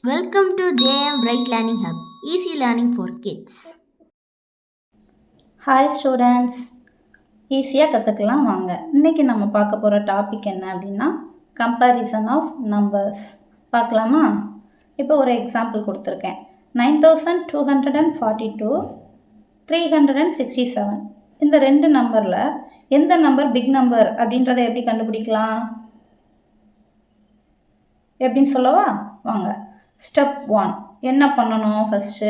Welcome to JM Bright Learning Hub, easy learning for kids. Hi students, ஈஸியாக கற்றுக்கலாம் வாங்க. இன்றைக்கி நம்ம பார்க்க போகிற டாபிக் என்ன அப்படின்னா கம்பேரிசன் ஆஃப் நம்பர்ஸ் பார்க்கலாமா? இப்போ ஒரு எக்ஸாம்பிள் கொடுத்துருக்கேன். 9242 367. இந்த ரெண்டு நம்பரில் எந்த நம்பர் பிக் நம்பர் அப்படின்றத எப்படி கண்டுபிடிக்கலாம் எப்படின்னு சொல்லவா? வாங்க. ஸ்டெப் 1 என்ன பண்ணணும்? ஃபஸ்ட்டு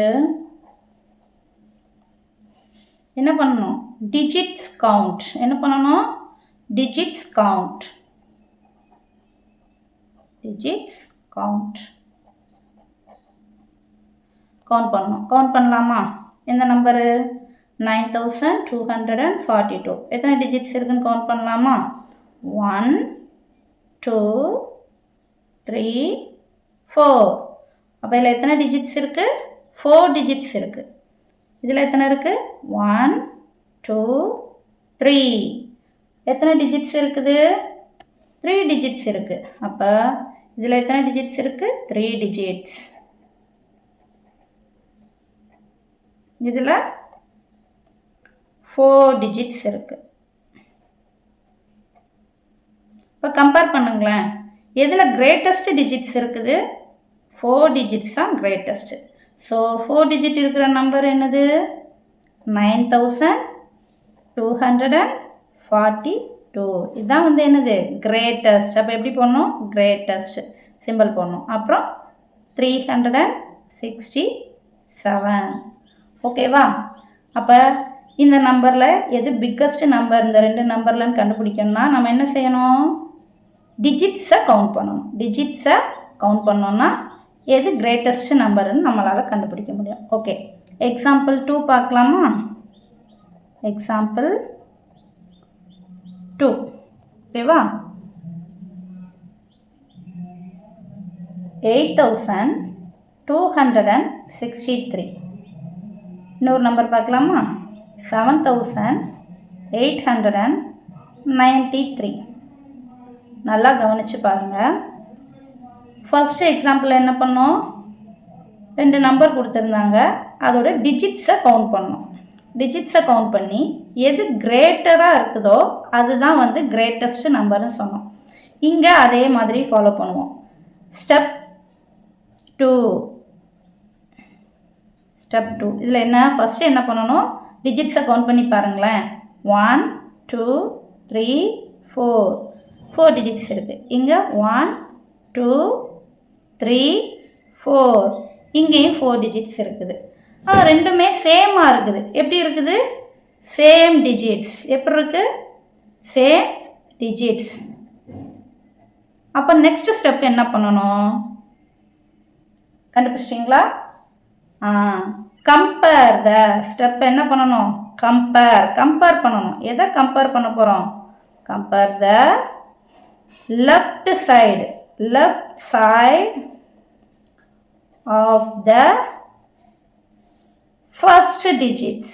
என்ன பண்ணணும்? Digits count. என்ன பண்ணணும்? Digits count. Digits count count பண்ணணும். கவுண்ட் பண்ணலாமா? எந்த நம்பரு? 9242. எத்தனை டிஜிட்ஸ் இருக்குன்னு கவுண்ட் பண்ணலாமா? 1 2 3 4. அப்போ இதில் எத்தனை டிஜிட்ஸ் இருக்குது? 4 டிஜிட்ஸ் இருக்குது. இதில் எத்தனை இருக்குது? 1 2 3. எத்தனை டிஜிட்ஸ் இருக்குது? 3 டிஜிட்ஸ் இருக்குது. அப்போ இதில் எத்தனை டிஜிட்ஸ் இருக்குது? 3 டிஜிட்ஸ். இதில் 4 டிஜிட்ஸ் இருக்குது. இப்போ கம்பேர் பண்ணுங்களேன். எதில் கிரேட்டஸ்ட் டிஜிட்ஸ் இருக்குது? 4 டிஜிட்ஸ் தான் கிரேட்டஸ்ட்டு. ஸோ 4 டிஜிட் இருக்கிற நம்பர் என்னது? 9242. இதுதான் வந்து என்னது? கிரேட்டஸ்ட். அப்போ எப்படி போடணும்? கிரேட்டஸ்ட் சிம்பிள் போடணும். அப்புறம் 367. ஓகேவா? அப்போ இந்த நம்பரில் எது பிக்கஸ்ட் நம்பர் இந்த ரெண்டு நம்பர்லன்னு கண்டுபிடிக்கணும்னா நம்ம என்ன செய்யணும்? டிஜிட்ஸை கவுண்ட் பண்ணணும். டிஜிட்ஸை கவுண்ட் பண்ணோன்னா எது கிரேட்டஸ்ட் நம்பருன்னு நம்மளால் கண்டுபிடிக்க முடியும். ஓகே, எக்ஸாம்பிள் 2 பார்க்கலாமா? எக்ஸாம்பிள் 2. ஓகேவா? 8263. இன்னொரு நம்பர் பார்க்கலாமா? 7893. நல்லா கவனித்து பாருங்கள். ஃபஸ்ட்டு எக்ஸாம்பிள் என்ன பண்ணோம்? 2 நம்பர் கொடுத்துருந்தாங்க, அதோட டிஜிட்ஸை கவுண்ட் பண்ணோம். டிஜிட்ஸை கவுண்ட் பண்ணி எது கிரேட்டராக இருக்குதோ அதுதான் வந்து கிரேட்டஸ்ட் நம்பர்னு சொன்னோம். இங்கே அதே மாதிரி ஃபாலோ பண்ணுவோம். ஸ்டெப் 2. இதில் என்ன? ஃபஸ்ட்டு என்ன பண்ணணும்? டிஜிட்ஸை கவுண்ட் பண்ணி பாருங்களேன். 1 2 3 4 டிஜிட்ஸ் இருக்குது. இங்கே 1 2 3 4. இங்கேயும் 4 டிஜிட்ஸ் இருக்குது. ரெண்டுமே சேமாக இருக்குது. எப்படி இருக்குது? Same digits. எப்படி இருக்குது? Same digits. அப்போ நெக்ஸ்ட் ஸ்டெப் என்ன பண்ணணும்? கண்டுபிடிச்சிட்டிங்களா? Compare the step. என்ன பண்ணணும்? கம்பேர் பண்ணணும். எதை கம்பேர் பண்ண போகிறோம்? Compare the left side of the first digits.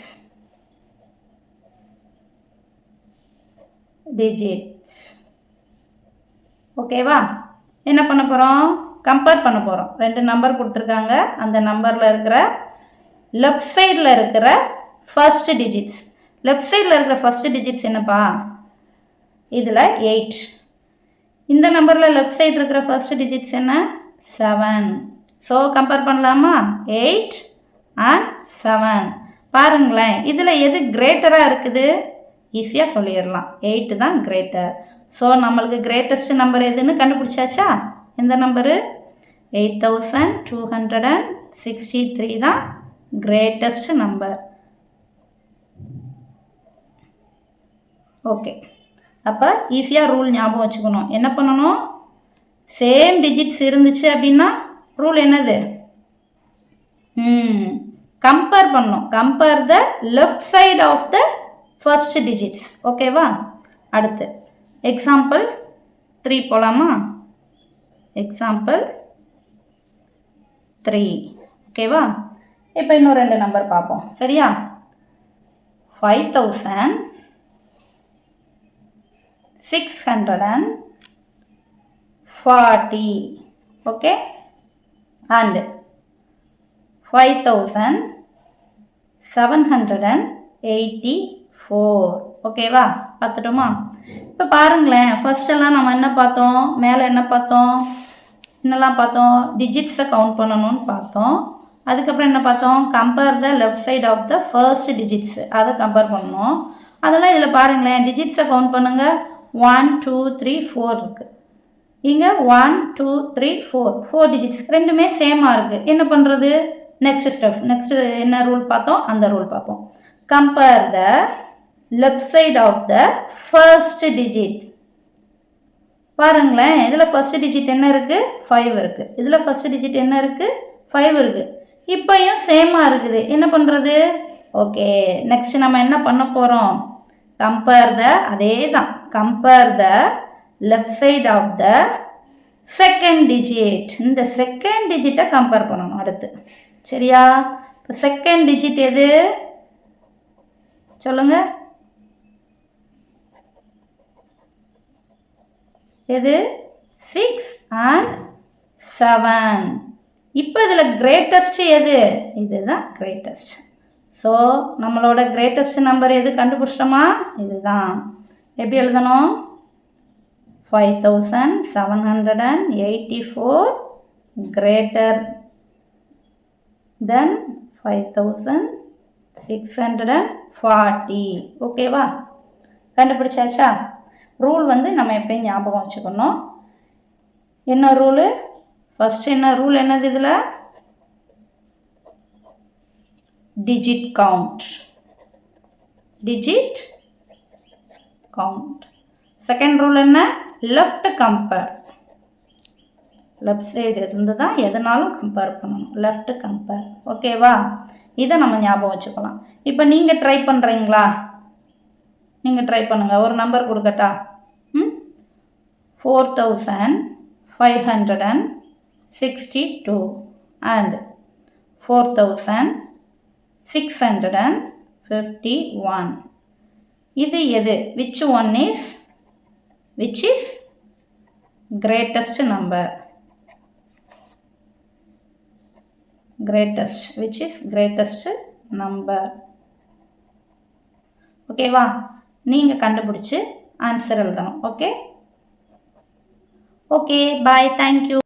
ஓகேவா? என்ன பண்ண போகிறோம்? கம்பேர் பண்ண போகிறோம். 2 நம்பர் கொடுத்துருக்காங்க. அந்த நம்பரில் இருக்கிற லெஃப்ட் சைடில் இருக்கிற ஃபர்ஸ்ட் டிஜிட்ஸ். லெஃப்ட் சைடில் இருக்கிற ஃபர்ஸ்ட் டிஜிட்ஸ் என்னப்பா? இதில் 8. இந்த நம்பரில் லெஃப்ட் சைடு இருக்கிற ஃபர்ஸ்ட் டிஜிட்ஸ் என்ன? 7. ஸோ கம்பேர் பண்ணலாமா? 8 and 7. பாருங்களேன், இதில் எது கிரேட்டராக இருக்குது? ஈஸியாக சொல்லிடலாம். 8 தான் கிரேட்டர். ஸோ நம்மளுக்கு கிரேட்டஸ்ட் நம்பர் எதுன்னு கண்டுபிடிச்சாச்சா? எந்த நம்பரு? 8263 தான் கிரேட்டஸ்ட் நம்பர். ஓகே, அப்போ ஈஸியாக ரூல் ஞாபகம் வச்சுக்கணும். என்ன பண்ணணும்? சேம் டிஜிட்ஸ் இருந்துச்சு அப்படின்னா ரூல் என்னது? கம்பேர் பண்ணணும். Compare the left side of the first digits. ஓகேவா? அடுத்து எக்ஸாம்பிள் 3 போகலாமா? எக்ஸாம்பிள் 3. ஓகேவா? இப்போ இன்னும் 2 நம்பர் பார்ப்போம். சரியா? 5640. Okay, and 5784. ஓகேவா? பார்த்துட்டோமா? இப்போ பாருங்களேன், ஃபர்ஸ்டெல்லாம் நம்ம என்ன பார்த்தோம்? மேலே என்ன பார்த்தோம்? என்னெல்லாம் பார்த்தோம்? டிஜிட்ஸை கவுண்ட் பண்ணணும்னு பார்த்தோம். அதுக்கப்புறம் என்ன பார்த்தோம்? Compare the left side of the first digits, அதை கம்பேர் பண்ணணும். அதெல்லாம் இதில் பாருங்களேன், டிஜிட்ஸை கவுண்ட் பண்ணுங்கள். 1 2 3 4 இருக்குது. இங்கே 1 2 3 4 டிஜிட்ஸ் ரெண்டுமே சேமாக இருக்குது. என்ன பண்ணுறது? நெக்ஸ்ட் ஸ்டெப், நெக்ஸ்ட்டு என்ன ரூல் பார்த்தோம்? அந்த ரூல் பார்ப்போம். Compare the left side of the first digit. பாருங்களேன், இதில் ஃபர்ஸ்ட் டிஜிட் என்ன இருக்குது? 5 இருக்குது. இதில் ஃபர்ஸ்ட் டிஜிட் என்ன இருக்குது? 5 இருக்குது. இப்போயும் சேமாக இருக்குது. என்ன பண்ணுறது? ஓகே, நெக்ஸ்ட் நம்ம என்ன பண்ண போகிறோம்? கம்பேர் த, அதே தான், compare the left side of the second digit. இந்த செகண்ட் டிஜிட்டை கம்பேர் பண்ணணும் அடுத்து. சரியா? இப்போ செகண்ட் டிஜிட் எது சொல்லுங்க? எது? 6 and 7. இப்போ இதில் கிரேட்டஸ்ட் எது? இதுதான் கிரேட்டஸ்ட். ஸோ நம்மளோட கிரேட்டஸ்ட் நம்பர் எது கண்டுபிடிச்சிட்டோமா? இதுதான். எப்படி எழுதணும்? 5784 greater than 5640. ஓகேவா? கண்டுபிடிச்சாச்சா? ரூல் வந்து நம்ம எப்பயும் ஞாபகம் வச்சுக்கணும். என்ன ரூலு? ஃபஸ்ட்டு என்ன ரூல் என்னது இதில்? digit count. digit count. Second rule என்ன? Left compare. லெஃப்ட் சைடு இருந்து தான் எதனாலும் கம்பேர் பண்ணணும். Left compare. ஓகேவா? இதை நம்ம ஞாபகம் வச்சுக்கலாம். இப்போ நீங்கள் ட்ரை பண்ணுறீங்களா? நீங்கள் ட்ரை பண்ணுங்கள். ஒரு நம்பர் கொடுக்கட்டா? 4562 and 4651. இது எது? which is greatest number? which is greatest number? ஓகேவா? நீங்கள் கண்டுபிடிச்சு ஆன்சர் எழுதணும். ஓகே, பாய், தேங்க்யூ.